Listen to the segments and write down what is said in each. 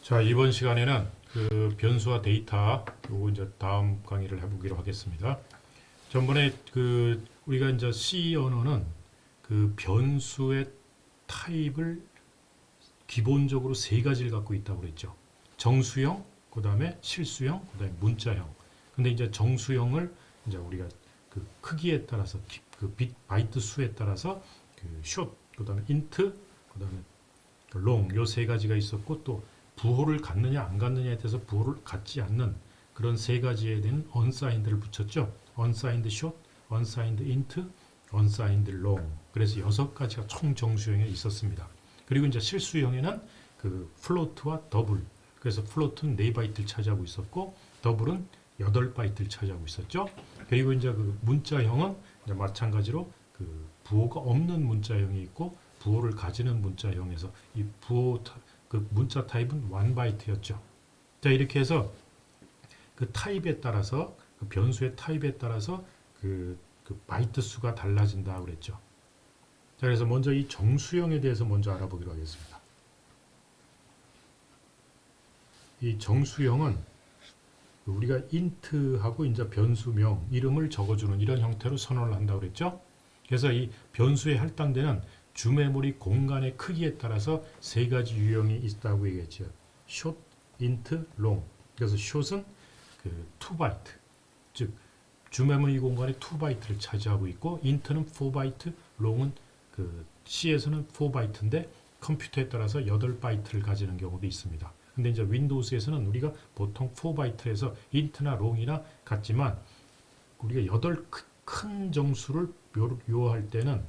자, 이번 시간에는 그 변수와 데이터 요거 이제 다음 강의를 해보기로 하겠습니다. 전번에 그 우리가 이제 C 언어는 그 변수의 타입을 기본적으로 세 가지를 갖고 있다고 그랬죠. 정수형, 그다음에 실수형, 그다음에 문자형. 근데 이제 정수형을 이제 우리가 그 크기에 따라서 그 빗 바이트 수에 따라서 그 숏, 그다음에 인트, 그다음에 롱 요 세 가지가 있었고 또 부호를 갖느냐 안 갖느냐에 대해서 부호를 갖지 않는 그런 세 가지에 대한 unsigned를 붙였죠. unsigned short, unsigned int, unsigned long. 그래서 여섯 가지가 총 정수형에 있었습니다. 그리고 이제 실수형에는 그 float와 더블. 그래서 float은 4바이트를 차지하고 있었고 더블은 8바이트를 차지하고 있었죠. 그리고 이제 그 문자형은 이제 마찬가지로 그 부호가 없는 문자형이 있고 부호를 가지는 문자형에서 이 부호 그 문자 타입은 1바이트였죠. 자, 이렇게 해서 그 타입에 따라서 그 변수의 타입에 따라서 그 바이트 수가 달라진다 그랬죠. 자, 그래서 먼저 이 정수형에 대해서 먼저 알아보기로 하겠습니다. 이 정수형은 우리가 int하고 이제 변수명 이름을 적어주는 이런 형태로 선언을 한다고 그랬죠. 그래서 이 변수에 할당되는 주메모리 공간의 크기에 따라서 세 가지 유형이 있다고 얘기했죠. short, int, long. 그래서 short은 그 2바이트, 즉 주메모리 공간의 2바이트를 차지하고 있고 int는 4바이트, long은 그 C에서는 4바이트인데 컴퓨터에 따라서 8바이트를 가지는 경우도 있습니다. 근데 이제 윈도우스에서는 우리가 보통 4바이트에서 int나 long이나 같지만 우리가 8 큰 정수를 요할 때는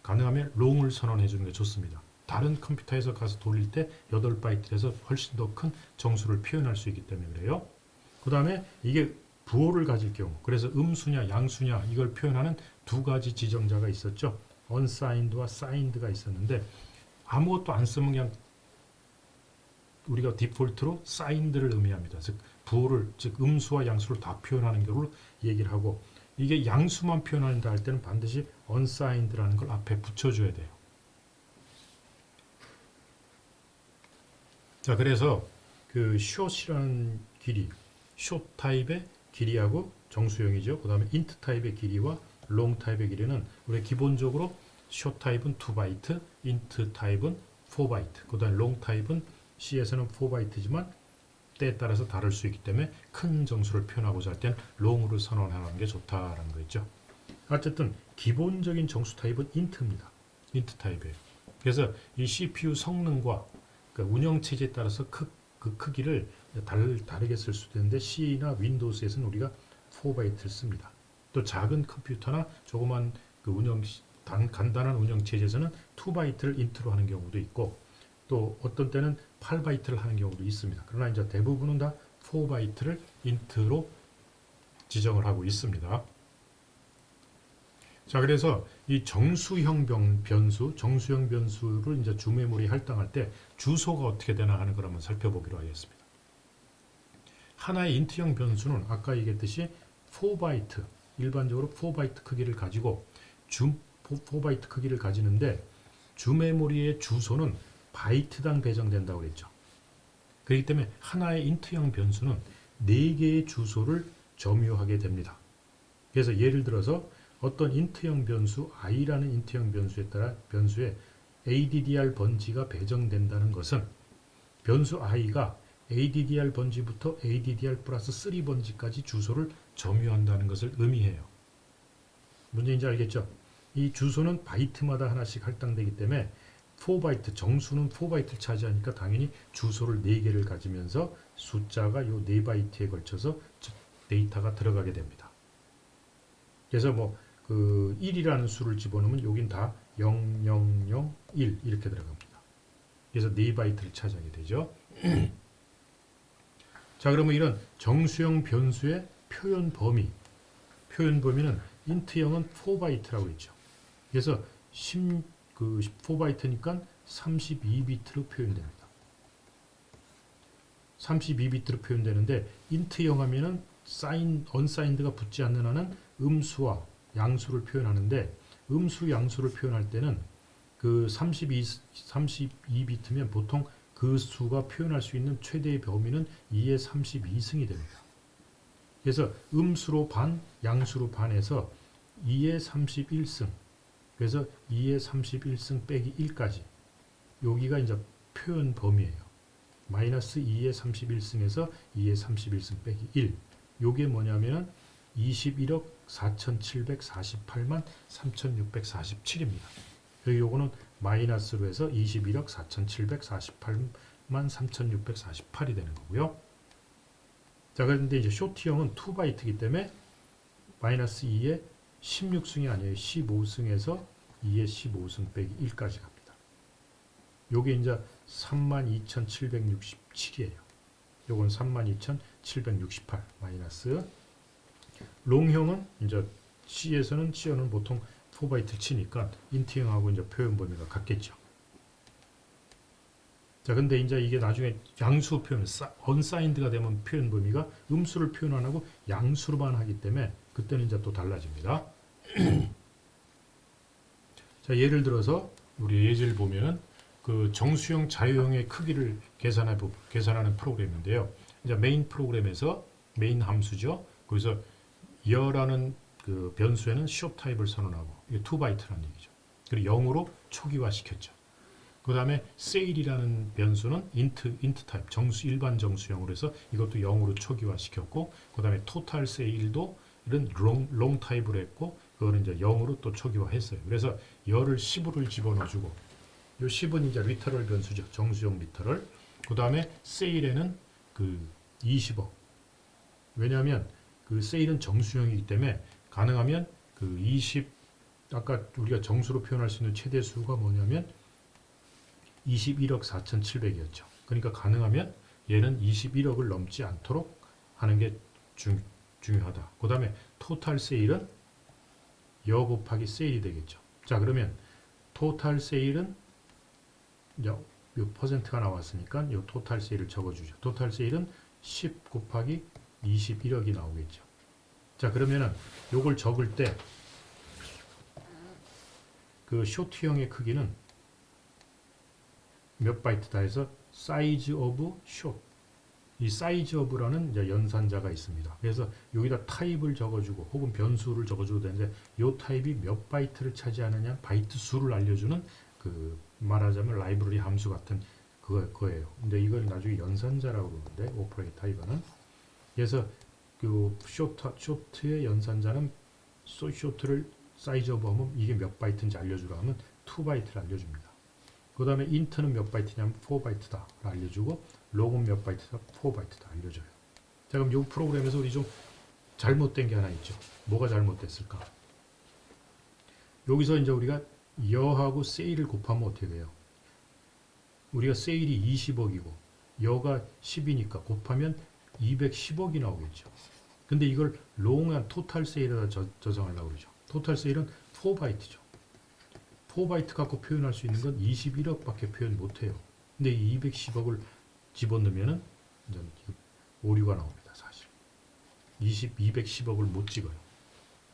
가능하면 롱을 선언해 주는 게 좋습니다. 다른 컴퓨터에서 가서 돌릴 때 8바이트에서 훨씬 더 큰 정수를 표현할 수 있기 때문에 그래요. 그 다음에 이게 부호를 가질 경우, 그래서 음수냐 양수냐 이걸 표현하는 두 가지 지정자가 있었죠. unsigned와 signed가 있었는데 아무것도 안 쓰면 그냥 우리가 디폴트로 signed를 의미합니다. 즉 부호를, 즉 음수와 양수를 다 표현하는 경우를 얘기를 하고, 이게 양수만 표현한다 할 때는 반드시 unsigned라는 걸 앞에 붙여줘야 돼요. 자, 그래서 그 short이라는 길이, short 타입의 길이하고 정수형이죠. 그 다음에 int 타입의 길이와 long 타입의 길이는 우리 기본적으로 short 타입은 2바이트, int 타입은 4바이트, 그 다음에 long 타입은 C에서는 4바이트지만 때에 따라서 다를 수 있기 때문에 큰 정수를 표현하고자 할 땐 long으로 선언하는 게 좋다라는 거죠. 어쨌든 기본적인 정수 타입은 int입니다. int 타입이에요. 그래서 이 CPU 성능과 그러니까 운영 체제에 따라서 그 크기를 다르게 쓸 수도 있는데 C나 윈도우스에서는 우리가 4바이트를 씁니다. 또 작은 컴퓨터나 조그만 그 간단한 운영 체제에서는 2바이트를 int로 하는 경우도 있고 또 어떤 때는 8바이트를 하는 경우도 있습니다. 그러나 이제 대부분은 다 4바이트를 int로 지정을 하고 있습니다. 자, 그래서 이 정수형 정수형 변수를 이제 주메모리 할당할 때 주소가 어떻게 되나 하는 걸 한번 살펴보기로 하겠습니다. 하나의 int형 변수는 아까 얘기했듯이 4바이트, 일반적으로 4바이트 크기를 가지고 4바이트 크기를 가지는데 주메모리의 주소는 바이트당 배정된다고 그랬죠. 그렇기 때문에 하나의 int형 변수는 4개의 주소를 점유하게 됩니다. 그래서 예를 들어서 어떤 int형 변수 i라는 int형 변수에 따라 변수에 addr 번지가 배정된다는 것은 변수 i가 addr 번지부터 addr 플러스 3 번지까지 주소를 점유한다는 것을 의미해요. 문제인지 알겠죠? 이 주소는 바이트마다 하나씩 할당되기 때문에 4바이트, 정수는 4바이트를 차지하니까 당연히 주소를 4개를 가지면서 숫자가 요 4바이트에 걸쳐서 데이터가 들어가게 됩니다. 그래서 뭐 그 1이라는 수를 집어넣으면 여긴 다 0, 0, 0, 1 이렇게 들어갑니다. 그래서 4바이트를 차지하게 되죠. 자, 그러면 이런 정수형 변수의 표현 범위는 int형은 4바이트라고 했죠. 그래서 4바이트니까 32비트로 표현됩니다. 32비트로 표현되는데 int형 하면은 unsigned가 붙지 않는 한은 음수와 양수를 표현하는데 음수 양수를 표현할 때는 그 32비트면 보통 그 수가 표현할 수 있는 최대의 범위는 2의 32승이 됩니다. 그래서 음수로 반, 양수로 반해서 2의 31승. 그래서 2의 31승 빼기 1까지. 여기가 이제 표현 범위예요. 마이너스 2의 31승에서 2의 31승 빼기 1. 요게 뭐냐면은 21억 4,748만 3,647입니다. 여기 요거는 마이너스로 해서 21억 4,748만 3,648이 되는 거고요. 자, 그런데 이제 쇼트형은 2바이트이기 때문에 마이너스 2의 16승이 아니에요. 15승에서 2의 15승 빼기 1까지 갑니다. 요게 이제 32,767이에요. 요건 32,768 마이너스. 롱형은 이제 C에서는 C어는 보통 4바이트 치니까 인트형하고 이제 표현 범위가 같겠죠. 자, 근데 이제 이게 나중에 양수 표현, 언사인드가 되면 표현 범위가 음수를 표현 안 하고 양수로만 하기 때문에 그때는 이제 또 달라집니다. 자, 예를 들어서 우리 예제를 보면은 그 정수형, 자유형의 크기를 계산하는 프로그램인데요. 이제 메인 프로그램에서 메인 함수죠. 거기서 여라는 그 변수에는 쇼 타입을 선언하고 이게 2바이트라는 얘기죠. 그리고 0으로 초기화 시켰죠. 그 다음에 세일이라는 변수는 인트 타입, 일반 정수형으로 해서 이것도 0으로 초기화 시켰고, 그 다음에 토탈 세일도 이런 롱 타입으로 했고, 그거는 이제 0으로 또 초기화 했어요. 그래서 열을 10을 집어넣어주고, 요 10은 이제 리터럴 변수죠. 정수형 리터럴. 그 다음에 세일에는 그 20억. 왜냐하면 그 세일은 정수형이기 때문에 가능하면 그 아까 우리가 정수로 표현할 수 있는 최대 수가 뭐냐면 21억 4,700이었죠. 그러니까 가능하면 얘는 21억을 넘지 않도록 하는 게 중요하다. 그 다음에 토탈 세일은 여 곱하기 세일이 되겠죠. 자, 그러면 토탈 세일은 이제 요 퍼센트가 나왔으니까 요 토탈 세일을 적어주죠. 토탈 세일은 10 곱하기 21억이 나오겠죠. 자, 그러면은 요걸 적을 때 그 쇼트형의 크기는 몇 바이트다 해서 사이즈 오브 숏. 이 사이즈 오브라는 이제 연산자가 있습니다. 그래서 여기다 타입을 적어주고 혹은 변수를 적어줘도 되는데 이 타입이 몇 바이트를 차지하느냐 바이트 수를 알려주는 그 말하자면 라이브러리 함수 같은 그거예요. 근데 이걸 나중에 연산자라고 그러는데 오퍼레이터 타입은 그래서 그 쇼트의 연산자는 쇼트를 사이즈 오브 하면 이게 몇 바이트인지 알려주라 하면 2바이트를 알려줍니다. 그 다음에 인트는 몇 바이트냐면 4바이트다 알려주고 롱은 몇 바이트다 4바이트다 알려줘요. 자, 그럼 이 프로그램에서 우리 좀 잘못된 게 하나 있죠. 뭐가 잘못됐을까? 여기서 이제 우리가 여하고 세일을 곱하면 어떻게 돼요? 우리가 세일이 20억이고 여가 10이니까 곱하면 210억이 나오겠죠. 근데 이걸 롱한 토탈 세일에다 저장하려고 그러죠. 토탈 세일은 4바이트죠. 4바이트 갖고 표현할 수 있는 건 21억밖에 표현 못해요. 근데 210억을 집어넣으면은 이제 오류가 나옵니다. 사실 210억을 못 찍어요.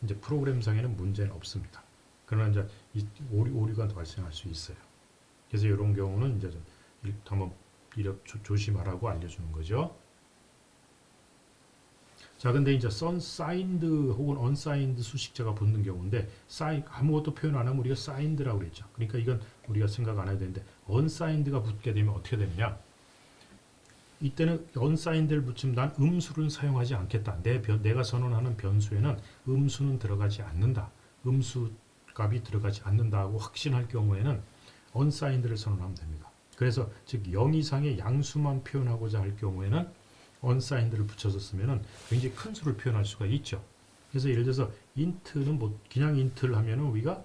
이제 프로그램상에는 문제는 없습니다. 그러나 이제 오류가 발생할 수 있어요. 그래서 이런 경우는 이제 좀 한번 조심하라고 알려주는 거죠. 자, 근데 이제 사인드 혹은 언사인드 수식자가 붙는 경우인데 아무것도 표현 안 하면 우리가 사인드라고 그랬죠. 그러니까 이건 우리가 생각 안 해도 되는데 언사인드가 붙게 되면 어떻게 되느냐? 이때는 언사인드를 붙이면 난 음수를 사용하지 않겠다. 내가 선언하는 변수에는 음수는 들어가지 않는다. 음수 값이 들어가지 않는다 하고 확신할 경우에는 언사인드를 선언하면 됩니다. 그래서 즉 0 이상의 양수만 표현하고자 할 경우에는 언사인드를 붙여서 쓰면은 굉장히 큰 수를 표현할 수가 있죠. 그래서 예를 들어서 인트는 뭐 그냥 인트를 하면은 우리가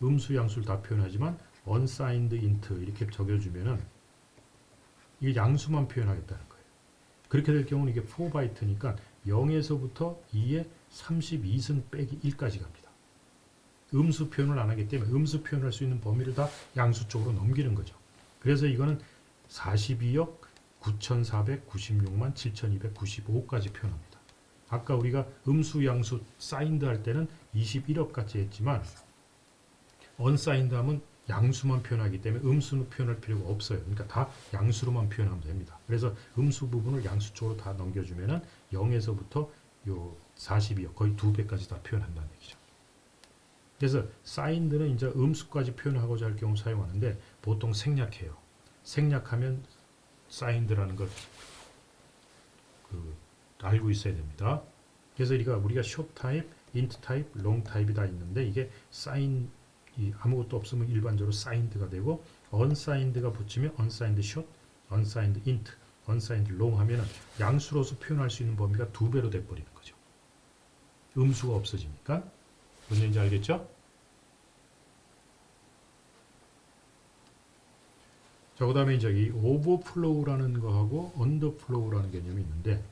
음수 양수를 다 표현하지만 언사인드 인트 이렇게 적여주면은 이게 양수만 표현하겠다는 거예요. 그렇게 될 경우는 이게 4바이트니까 0에서부터 2의 32승 빼기 1까지 갑니다. 음수 표현을 안 하기 때문에 음수 표현할 수 있는 범위를 다 양수 쪽으로 넘기는 거죠. 그래서 이거는 42억 9,496만 7,295까지 표현합니다. 아까 우리가 음수 양수 사인드 할 때는 21억 까지 했지만 언사인드 하면 양수만 표현하기 때문에 음수는 표현할 필요가 없어요. 그러니까 다 양수로만 표현하면 됩니다. 그래서 음수 부분을 양수 쪽으로 다 넘겨주면은 0에서부터 요 42요 거의 2배까지 다 표현한다는 얘기죠. 그래서 사인드는 이제 음수까지 표현하고자 할 경우 사용하는데 보통 생략해요. 생략하면 사인드라는 걸 알고 있어야 됩니다. 그래서 우리가 short 타입, int 타입, long 타입이 다 있는데 이게 사인 아무것도 없으면 일반적으로 signed가 되고 unsigned가 붙이면 unsigned short, unsigned int, unsigned long 하면은 양수로서 표현할 수 있는 범위가 2배로 돼버리는 거죠. 음수가 없어지니까. 무슨 얘기인지 알겠죠? 자, 그 다음에 이제 이 overflow라는 거하고 underflow라는 개념이 있는데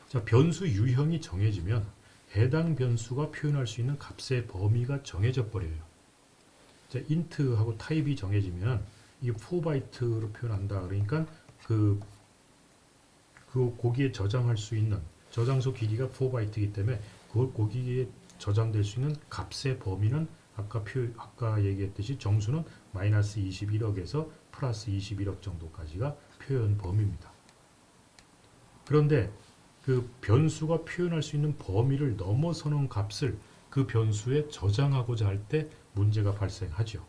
자, 변수 유형이 정해지면 해당 변수가 표현할 수 있는 값의 범위가 정해져 버려요. 자, int하고 타입이 정해지면 이게 4바이트로 표현한다. 그러니까 거기에 저장할 수 있는 저장소 길이가 4바이트이기 때문에 거기에 저장될 수 있는 값의 범위는 아까 얘기했듯이 정수는 마이너스 21억에서 플러스 21억 정도까지가 표현 범위입니다. 그런데 그 변수가 표현할 수 있는 범위를 넘어서는 값을 그 변수에 저장하고자 할 때 문제가 발생하죠.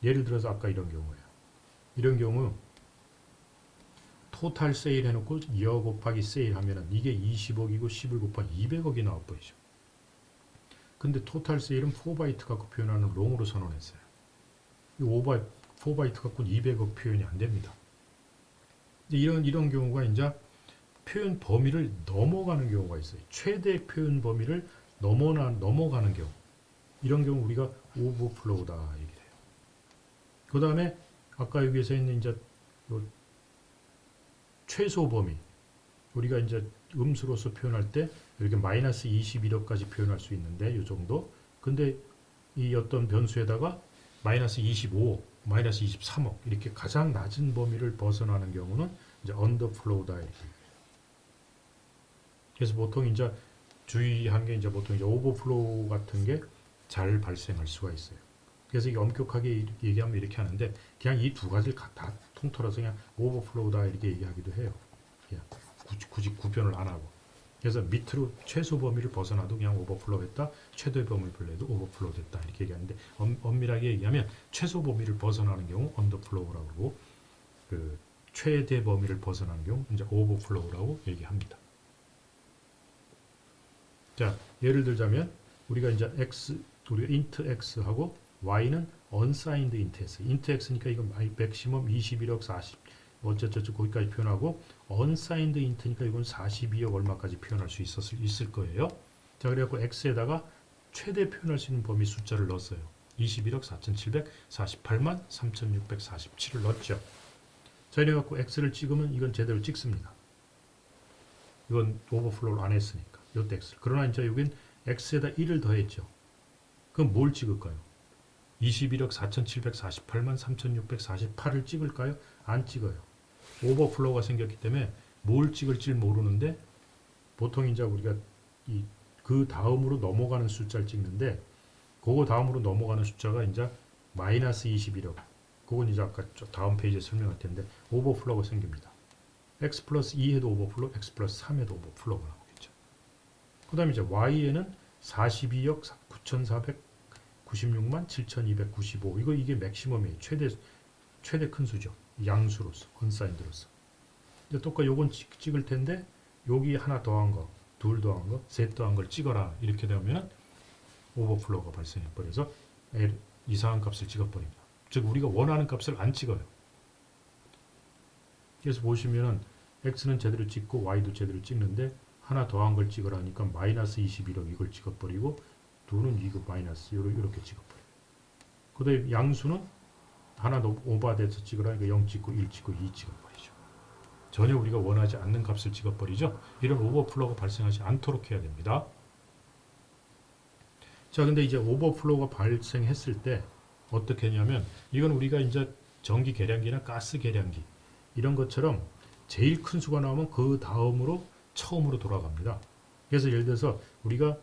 예를 들어서 아까 이런 경우예요. 이런 경우 토탈 세일 해놓고 여 곱하기 세일 하면은 이게 20억이고 10을 곱하기 200억이 나와버리죠. 근데 토탈 세일은 4바이트 갖고 표현하는 롱으로 선언했어요. 이 4바이트 갖고는 200억 표현이 안 됩니다. 이런 경우가 이제 표현 범위를 넘어가는 경우가 있어요. 최대 표현 범위를 넘어가는 경우. 이런 경우 우리가 오버플로우다 얘기를 해요. 그 다음에 아까 여기에서 있는 이제 최소 범위. 우리가 이제 음수로서 표현할 때 이렇게 마이너스 21억까지 표현할 수 있는데 이 정도. 근데 이 어떤 변수에다가 마이너스 25억, 마이너스 23억 이렇게 가장 낮은 범위를 벗어나는 경우는 이제 언더플로우다 이렇게. 그래서 보통 이제 주의한 게 이제 보통 이제 오버플로우 같은 게 잘 발생할 수가 있어요. 그래서 이게 엄격하게 얘기하면 이렇게 하는데 그냥 이 두 가지를 다 통틀어서 그냥 오버플로우다 이렇게 얘기하기도 해요. 그냥 굳이 구별을 안 하고. 그래서 밑으로 최소 범위를 벗어나도 그냥 오버플로우 했다. 최대 범위를 벌려도 오버플로우 됐다. 이렇게 얘기하는데 엄밀하게 얘기하면 최소 범위를 벗어나는 경우 언더플로우라고 그러고 그 최대 범위를 벗어나는 경우 이제 오버플로우라고 얘기합니다. 자, 예를 들자면 우리가 이제 우리가 int x하고 y는 unsigned int x. int x니까 이건 맥시멈 21억 40 어쩌저쩌 거기까지 표현하고 unsigned int니까 이건 42억 얼마까지 표현할 수 있을 거예요. 자, 그래갖고 x에다가 최대 표현할 수 있는 범위 숫자를 넣었어요. 21억 4,748만 3,647을 넣었죠. 자, 이래갖고 x를 찍으면 이건 제대로 찍습니다. 이건 오버플로우를 안 했으니까. 이때 x. 그러나 이제 여긴 x에다 1을 더했죠. 그럼 뭘 찍을까요? 21억 4,748만 3,648을 찍을까요? 안 찍어요. 오버플로우가 생겼기 때문에 뭘 찍을지 모르는데 보통 이제 우리가 그 다음으로 넘어가는 숫자를 찍는데 그거 다음으로 넘어가는 숫자가 이제 마이너스 21억. 그건 이제 아까 다음 페이지에 설명할 텐데 오버플로우가 생깁니다. x 플러스 2 해도 오버플로우, x 플러스 3 해도 오버플로우가 나오겠죠. 그 다음에 이제 y에는 42억 9,496만 7,295. 이게 맥시멈이에요. 최대 큰 수죠. 양수로서, 언사인드로서. 이제 똑같이 요건 찍을 텐데 여기 하나 더한 거, 둘 더한 거, 셋 더한 걸 찍어라. 이렇게 되면 오버플로우가 발생해 버려서 이상한 값을 찍어버립니다. 즉 우리가 원하는 값을 안 찍어요. 그래서 보시면은 x는 제대로 찍고 y도 제대로 찍는데 하나 더한 걸 찍으라 하니까 마이너스 21억 이걸 찍어버리고 둘은 이거 마이너스 이렇게 찍어버려요. 그 다음에 양수는 하나 더 오버돼서 찍으라 하니까 0 찍고 1 찍고 2 찍어버리죠. 전혀 우리가 원하지 않는 값을 찍어버리죠. 이런 오버플로우가 발생하지 않도록 해야 됩니다. 자, 근데 이제 오버플로우가 발생했을 때 어떻게 하냐면 이건 우리가 이제 전기 계량기나 가스 계량기 이런 것처럼 제일 큰 수가 나오면 그 다음으로 처음으로 돌아갑니다. 그래서 예를 들어서 우리가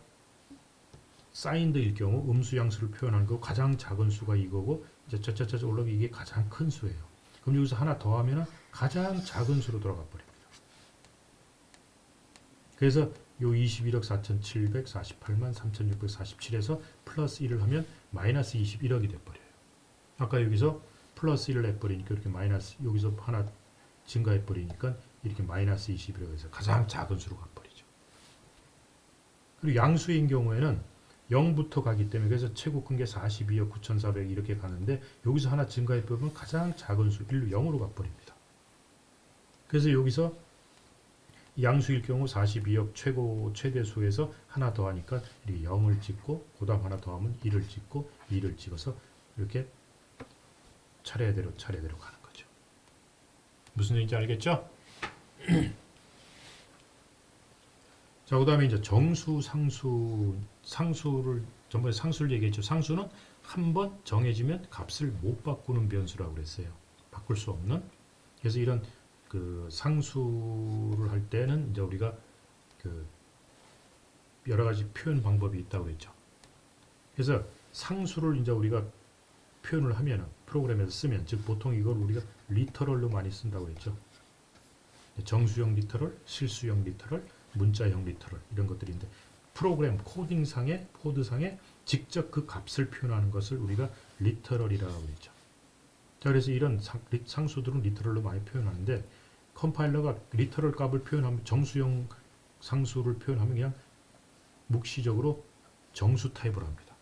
사인드일 경우 음수 양수를 표현하는 거 가장 작은 수가 이거고 이제 짜짜짜 올라오면 이게 가장 큰 수예요. 그럼 여기서 하나 더하면 가장 작은 수로 돌아가 버립니다. 그래서 요 21억 4,748만 3,647에서 플러스 1을 하면 마이너스 21억이 돼버려요. 아까 여기서 플러스 1을 해버리니까 이렇게 마이너스 여기서 하나 증가해버리니까 이렇게 마이너스 21억에서 가장 작은 수로 가버리죠. 그리고 양수인 경우에는 0부터 가기 때문에 그래서 최고 큰 게 42억 9,400 이렇게 가는데 여기서 하나 증가해버리면 가장 작은 수 1로 0으로 가버립니다. 그래서 여기서 양수일 경우 42억 최대수에서 하나 더하니까 이렇게 0을 찍고 그 다음 하나 더하면 1을 찍고 2를 찍어서 이렇게 차례대로 가는 거죠. 무슨 얘기인지 알겠죠? 자, 그 다음에 이제 정수, 상수를 전번에 상수를 얘기했죠. 상수는 한번 정해지면 값을 못 바꾸는 변수라고 그랬어요. 바꿀 수 없는. 그래서 이런 그 상수를 할 때는 이제 우리가 그 여러 가지 표현 방법이 있다고 그랬죠. 그래서 상수를 이제 우리가 표현을 하면은 프로그램에서 쓰면 즉 보통 이걸 우리가 리터럴로 많이 쓴다고 했죠. 정수형 리터럴, 실수형 리터럴, 문자형 리터럴 이런 것들인데 프로그램 코딩상의 코드상에 직접 그 값을 표현하는 것을 우리가 리터럴이라고 했죠. 자, 그래서 이런 상수들은 리터럴로 많이 표현하는데 컴파일러가 리터럴 값을 표현하면 정수형 상수를 표현하면 그냥 묵시적으로 정수 타입으로 합니다.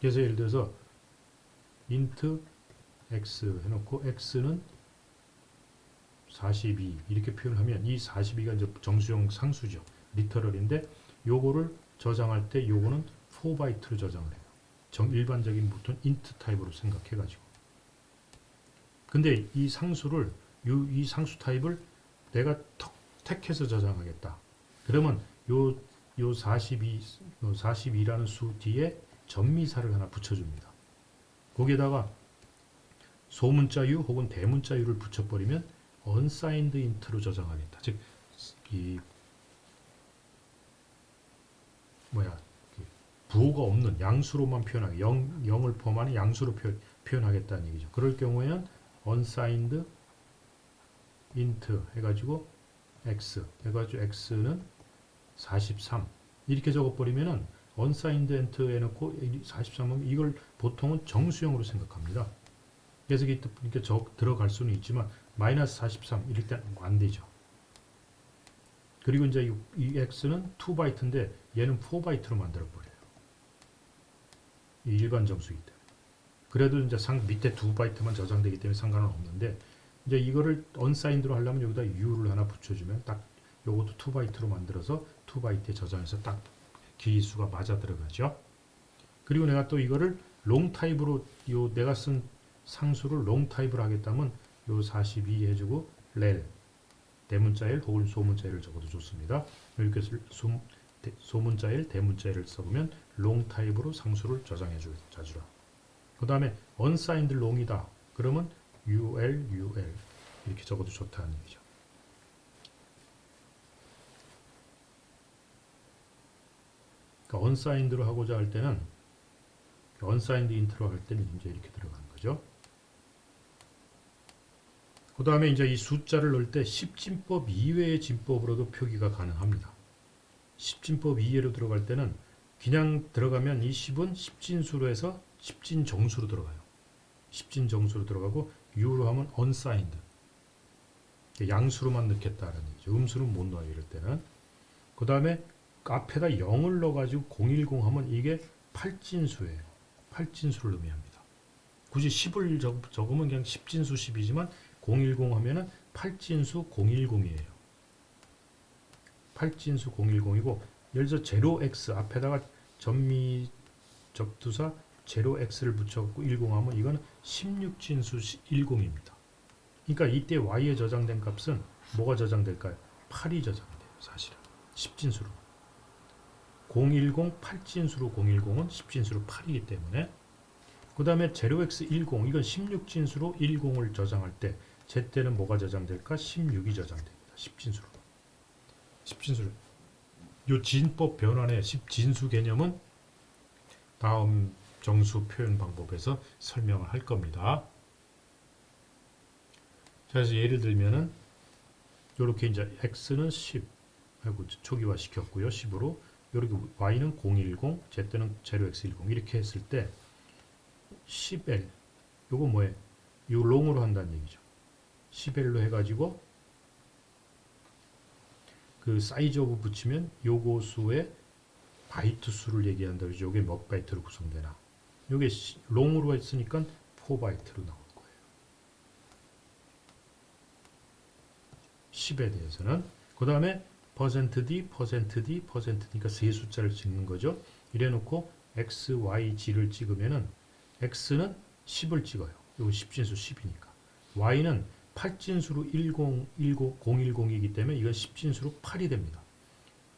그래서 예를 들어서 int x 해놓고 x는 42 이렇게 표현하면 이 42가 이제 정수형 상수죠. 리터럴인데 요거를 저장할 때 요거는 4바이트로 저장을 해요. 일반적인 보통 int 타입으로 생각해가지고. 근데 이 상수를 이 상수 타입을 내가 택해서 저장하겠다. 그러면 요 42라는 수 뒤에 전미사를 하나 붙여줍니다. 거기에다가 소문자유 혹은 대문자유를 붙여버리면 unsigned int로 저장하겠다. 즉, 부호가 없는 양수로만 표현하게 0을 포함하는 양수로 표현하겠다는 얘기죠. 그럴 경우에는 unsigned int 해가지고 x 해가지고 x는 43 이렇게 적어버리면은 unsigned int 해놓고 43하면 이걸 보통은 정수형으로 생각합니다. 그래서 이렇게 들어갈 수는 있지만 마이너스 43 이럴 때는 안 되죠. 그리고 이제 이 x는 2바이트인데 얘는 4바이트로 만들어 버려요. 이 일반 정수이기 때문에. 그래도 이제 밑에 2바이트만 저장되기 때문에 상관은 없는데 이제 이거를 unsigned로 하려면 여기다 u를 하나 붙여주면 딱 요것도 2바이트로 만들어서 2바이트에 저장해서 딱 기수가 맞아 들어가죠. 그리고 내가 또 이거를 long 타입으로 내가 쓴 상수를 long 타입으로 하겠다면 요 42 해주고 rel 대문자일 혹은 소문자일을 적어도 좋습니다. 이렇게 소문자일, 대문자일을 써보면 long 타입으로 상수를 저장해 주라. 그 다음에 unsigned long이다. 그러면 ul 이렇게 적어도 좋다는 얘기죠. 그러니까 unsigned로 하고자 할 때는 unsigned int로 할 때는 이제 이렇게 들어가는 거죠. 그 다음에 이제 이 숫자를 넣을 때 10진법 이외의 진법으로도 표기가 가능합니다. 10진법 이외로 들어갈 때는 그냥 들어가면 이 10은 10진수로 해서 10진 정수로 들어가요. 10진 정수로 들어가고 U로 하면 unsigned 양수로만 넣겠다라는 얘기죠. 음수는 못 넣어요. 이럴 때는. 그 다음에 앞에다 0을 넣어가지고 010 하면 이게 8진수예요. 8진수를 의미합니다. 굳이 10을 적으면 그냥 10진수 10이지만 010 하면은 8진수 010이에요. 8진수 010이고 예를 들어 0x 앞에다가 전미 접두사 0x를 붙여갖고 10 하면 이건 16진수 10입니다. 그러니까 이때 y에 저장된 값은 뭐가 저장될까요? 8이 저장돼요. 사실은 10진수로 010 8진수로 010은 10진수로 8이기 때문에 그 다음에 0x10 이건 16진수로 10을 저장할 때 제때는 뭐가 저장될까? 16이 저장됩니다. 10진수로 요 진법 변환의 10진수 개념은 다음 정수 표현 방법에서 설명을 할 겁니다. 자, 그래서 예를 들면은 이렇게 이제 x는 10 하고 초기화 시켰고요. 10으로 이렇게 y는 010, z는 0x10 이렇게 했을 때 10l 요거 뭐예요? 요 롱으로 한다는 얘기죠. 10l로 해가지고 그 사이즈 오브 붙이면 요거 수의 바이트 수를 얘기한다 그러죠. 요게 몇 바이트로 구성되나. 요게 롱으로 했으니까 4바이트로 나올 거예요. 10에 대해서는. 그 다음에 %d, %d, %d니까 세 숫자를 찍는 거죠. 이래 놓고 x, y, g를 찍으면은 x는 10을 찍어요. 요거 10진수 10이니까. y는 8진수로 010이기 때문에 이건 10진수로 8이 됩니다.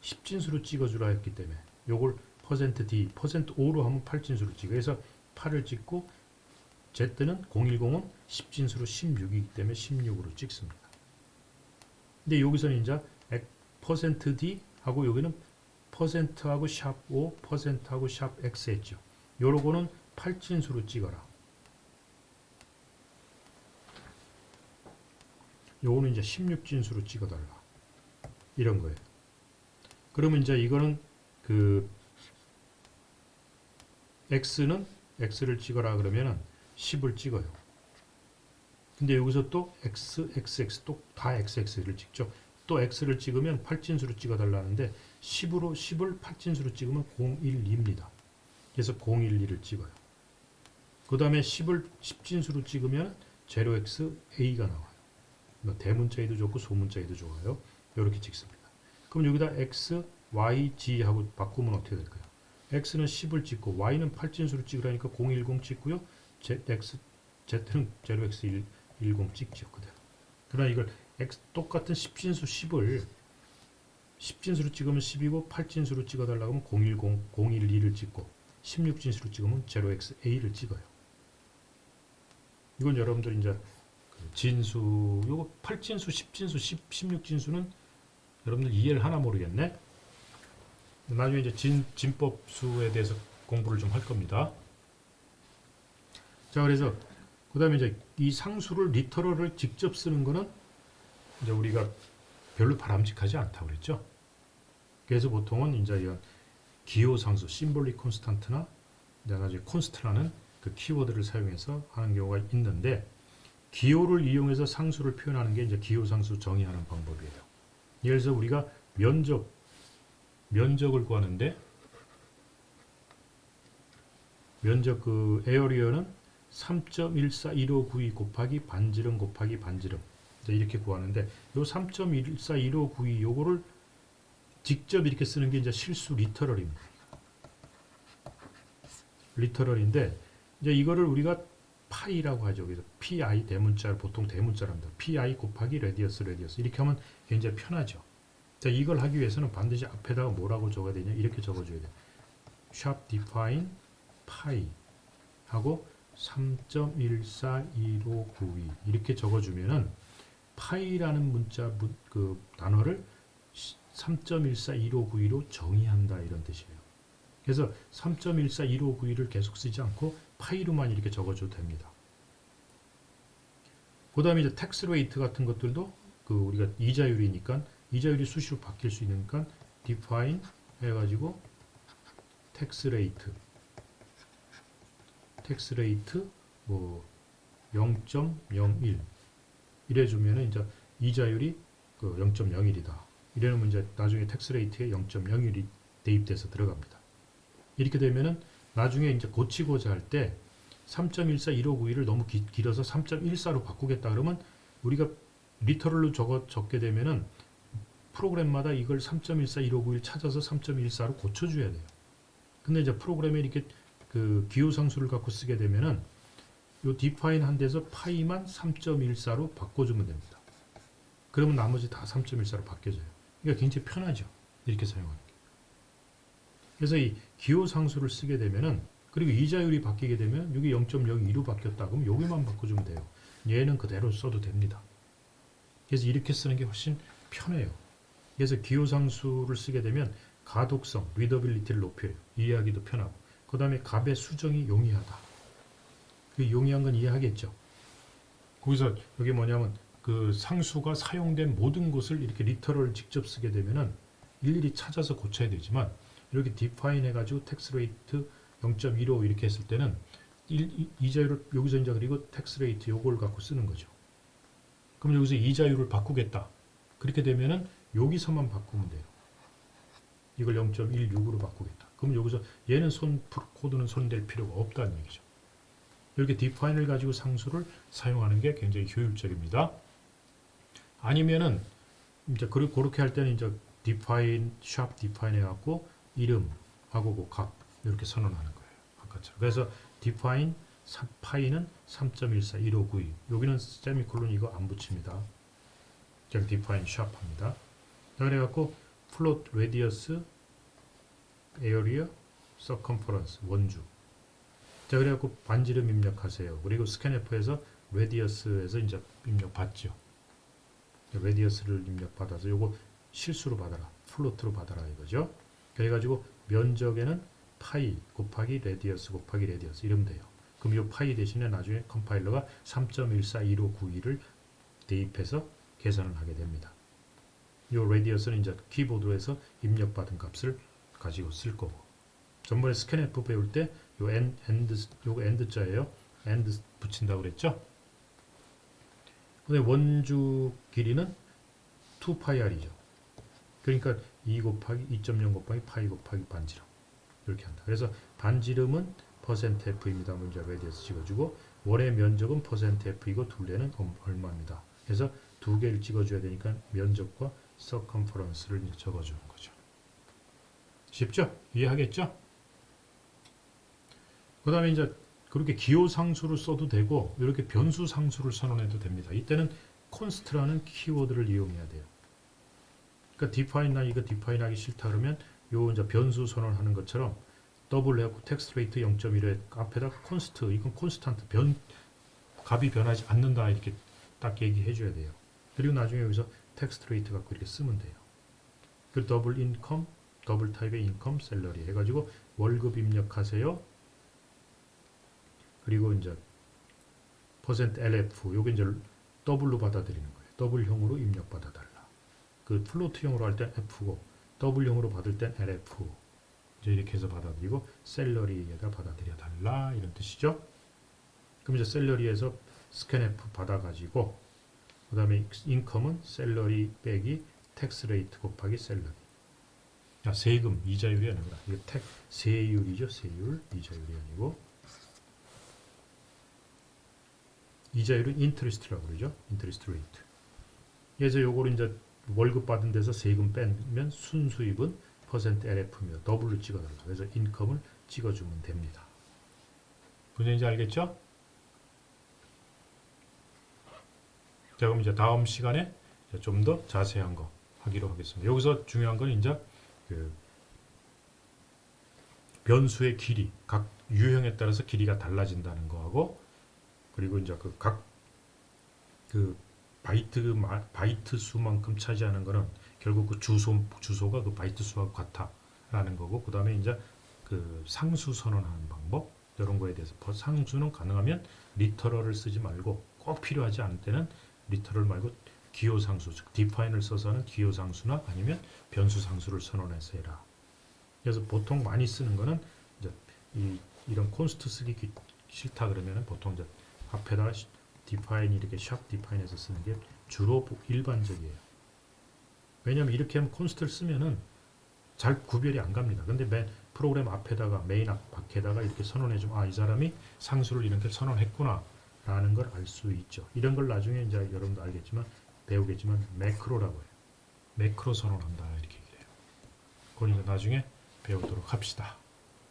10진수로 찍어주라 했기 때문에 요걸 %d, %5로 하면 8진수로 찍어. 그래서 8을 찍고 z는 010은 10진수로 16이기 때문에 16으로 찍습니다. 근데 여기서는 이제 %d 하고 여기는 %하고 샵5, %하고 샵 x 했죠. 요러고는 8진수로 찍어라. 요거는 이제 16진수로 찍어달라. 이런 거예요. 그러면 이제 이거는 그 x를 찍어라 그러면은 10을 찍어요. 근데 여기서 또 x 또 다 x를 찍죠. 또 x를 찍으면 8진수로 찍어달라는데 10을 8진수로 찍으면 012입니다. 그래서 012를 찍어요. 그 다음에 10을 10진수로 찍으면 0xa가 나와요. 뭐 대문자에도 좋고 소문자에도 좋아요. 이렇게 찍습니다. 그럼 여기다 x, y, g 하고 바꾸면 어떻게 될까요? x는 10을 찍고 y는 8진수로 찍으라니까 010 찍고요. z는 0x10 찍죠. 그대로. 그러나 이걸 똑같은 10진수 10을 10진수로 찍으면 10이고 8진수로 찍어달라고 하면 010, 012를 찍고 16진수로 찍으면 0xa를 찍어요. 이건 여러분들 이제 진수, 요거 8진수, 10진수, 16진수는 여러분들 이해를 하나 모르겠네. 나중에 이제 진법수에 대해서 공부를 좀 할 겁니다. 자, 그래서 그 다음에 이제 이 상수를 리터럴을 직접 쓰는 거는 이제 우리가 별로 바람직하지 않다고 그랬죠. 그래서 보통은 이제 이런 기호상수, 심볼릭 콘스탄트나 나중에 콘스트라는 그 키워드를 사용해서 하는 경우가 있는데 기호를 이용해서 상수를 표현하는 게 이제 기호상수 정의하는 방법이에요. 예를 들어서 우리가 면적을 구하는데 면적 그 에어리어는 3.141592 곱하기 반지름 곱하기 반지름 이렇게 구하는데 요 3.141592 요거를 직접 이렇게 쓰는 게 이제 실수 리터럴입니다. 리터럴인데 이제 이거를 우리가 파이라고 하죠. 그래서 pi 대문자를 보통 대문자랍니다. pi 곱하기 레디어스 이렇게 하면 굉장히 편하죠. 자, 이걸 하기 위해서는 반드시 앞에다가 뭐라고 적어야 되냐 이렇게 적어줘야 돼. sharp define pi 하고 3.141592 이렇게 적어주면은 파이라는 문자 그 단어를 3.141592로 정의한다 이런 뜻이에요. 그래서 3.141592를 계속 쓰지 않고 파이로만 이렇게 적어줘도 됩니다. 그 다음에 이제 텍스 레이트 같은 것들도 그 우리가 이자율이니까 이자율이 수시로 바뀔 수 있으니까 define 해가지고 텍스 레이트 뭐 0.01 이래주면은 이제 이자율이 그 0.01이다. 이래놓으면 이제 나중에 텍스 레이트에 0.01이 대입돼서 들어갑니다. 이렇게 되면은 나중에 이제 고치고자 할 때 3.141592를 너무 길어서 3.14로 바꾸겠다 그러면 우리가 리터럴로 적게 되면은 프로그램마다 이걸 3.141591 찾아서 3.14로 고쳐줘야 돼요. 근데 이제 프로그램에 이렇게 그 기호상수를 갖고 쓰게 되면은 요 define 한 데서 파이만 3.14로 바꿔주면 됩니다. 그러면 나머지 다 3.14로 바뀌어져요. 그러니까 굉장히 편하죠. 이렇게 사용하는 게. 그래서 이 기호상수를 쓰게 되면은 그리고 이자율이 바뀌게 되면 여기 0.02로 바뀌었다 그러면 여기만 바꿔주면 돼요. 얘는 그대로 써도 됩니다. 그래서 이렇게 쓰는 게 훨씬 편해요. 그래서 기호상수를 쓰게 되면 가독성, 리더빌리티를 높여요. 이해하기도 편하고. 그 다음에 값의 수정이 용이하다. 그 용이한 건 이해하겠죠. 거기서 여기 뭐냐면 그 상수가 사용된 모든 것을 이렇게 리터럴 직접 쓰게 되면은 일일이 찾아서 고쳐야 되지만 이렇게 디파인 해가지고 텍스 레이트 0.15 이렇게 했을 때는 이자율을 여기서 이제 그리고 텍스 레이트 요걸 갖고 쓰는 거죠. 그럼 여기서 이자율을 바꾸겠다. 그렇게 되면은 여기서만 바꾸면 돼요. 이걸 0.16으로 바꾸겠다. 그럼 여기서 얘는 코드는 손댈 필요가 없다는 얘기죠. 이렇게 디파인을 가지고 상수를 사용하는 게 굉장히 효율적입니다. 아니면은 이제 그렇게 할 때는 이제 define, sharp define 해갖고 이름하고 그 값 이렇게 선언하는 거예요. 아까처럼. 그래서 define 파이는 3.141592. 여기는 세미콜론 이거 안 붙입니다. 그냥 define sharp 합니다. 그래갖고 float radius area circumference 원주. 자 그래갖고 반지름 입력하세요. 그리고 스캔F에서 radius에서 이제 입력 받죠. radius를 입력 받아서 요거 실수로 받아라. 플로트로 받아라 이거죠. 그래가지고 면적에는 파이 곱하기 레디어스 곱하기 레디어스 이러면 돼요. 그럼 이 파이 대신에 나중에 컴파일러가 3.141592를 대입해서 계산을 하게 됩니다. 이 레디어스는 이제 키보드에서 입력받은 값을 가지고 쓸 거고. 전번에 스캔F 배울 때 요 요거 엔드자예요. 엔드 붙인다고 그랬죠. 근데 원주 길이는 2파이r이죠. 그러니까 2 곱하기 2.0 곱하기 파이 곱하기 반지름 이렇게 한다. 그래서 반지름은 %f입니다. 먼저 레디어스 찍어주고 원의 면적은 %f이고 둘레는 얼마입니다. 그래서 두 개를 찍어줘야 되니까 면적과 서컴퍼런스를 적어주는 거죠. 쉽죠? 이해하겠죠? 그 다음에 이제 그렇게 기호 상수를 써도 되고 이렇게 변수 상수를 선언해도 됩니다. 이때는 const라는 키워드를 이용해야 돼요. 그러니까 define 이거 define 하기 싫다 그러면 요 이제 변수 선언하는 것처럼 더블 해갖고 텍스트 레이트 0.1에 앞에다 const 이건 constante 값이 변하지 않는다 이렇게 딱 얘기해 줘야 돼요. 그리고 나중에 여기서 텍스트 레이트 갖고 이렇게 쓰면 돼요. 그리고 더블 인컴 더블 타입의 인컴 셀러리 해가지고 월급 입력하세요. 그리고 이제 %LF 요게 이제 더블로 받아들이는 거예요. 더블형으로 입력 받아달라. 그 플로트형으로 할 땐 F고 더블형으로 받을 땐 LF 이제 이렇게 해서 받아들이고 셀러리에다 받아들여 달라 이런 뜻이죠. 그럼 이제 셀러리에서 스캔F 받아가지고 그 다음에 인컴은 셀러리 빼기 텍스 레이트 곱하기 셀러리. 아, 세금 이자율이 아니구나. 이거 세율이죠. 세율 이자율이 아니고. 이자율은 인터레스트라고 그러죠. 인터레스트 레이트. 그래서 요거를 이제 월급 받은 데서 세금 빼면 순수입은 %LF입니다. 더블로 찍어달라. 그래서 인컴을 찍어주면 됩니다. 무슨 얘기인지 알겠죠? 자, 그럼 이제 다음 시간에 좀 더 자세한 거 하기로 하겠습니다. 여기서 중요한 건 이제 그 변수의 길이, 각 유형에 따라서 길이가 달라진다는 거하고 그리고 이제 그 바이트 수만큼 차지하는 거는 결국 그 주소가 그 바이트 수하고 같아라는 거고 그 다음에 이제 그 상수 선언하는 방법 이런 거에 대해서 상수는 가능하면 리터럴을 쓰지 말고 꼭 필요하지 않을 때는 리터럴 말고 기호 상수 즉 디파인을 써서는 기호 상수나 아니면 변수 상수를 선언해서 해라. 그래서 보통 많이 쓰는 거는 이제 이런 콘스트 쓰기 싫다 그러면은 보통 이제 앞에다가 define 이렇게 샵 디파인해서 쓰는 게 주로 일반적이에요. 왜냐하면 이렇게 하면 콘스트를 쓰면은 잘 구별이 안 갑니다. 근데 맨 프로그램 앞에다가 메인 밖에다가 이렇게 선언해 주면 아, 이 사람이 상수를 이렇게 선언했구나 라는 걸 알 수 있죠. 이런 걸 나중에 이제 여러분도 알겠지만 배우겠지만 매크로라고 해요. 매크로 선언한다 이렇게 얘기해요. 그건 이제 나중에 배우도록 합시다.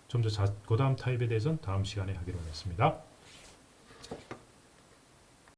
좀 더 그 다음 타입에 대해서는 다음 시간에 하기로 하겠습니다.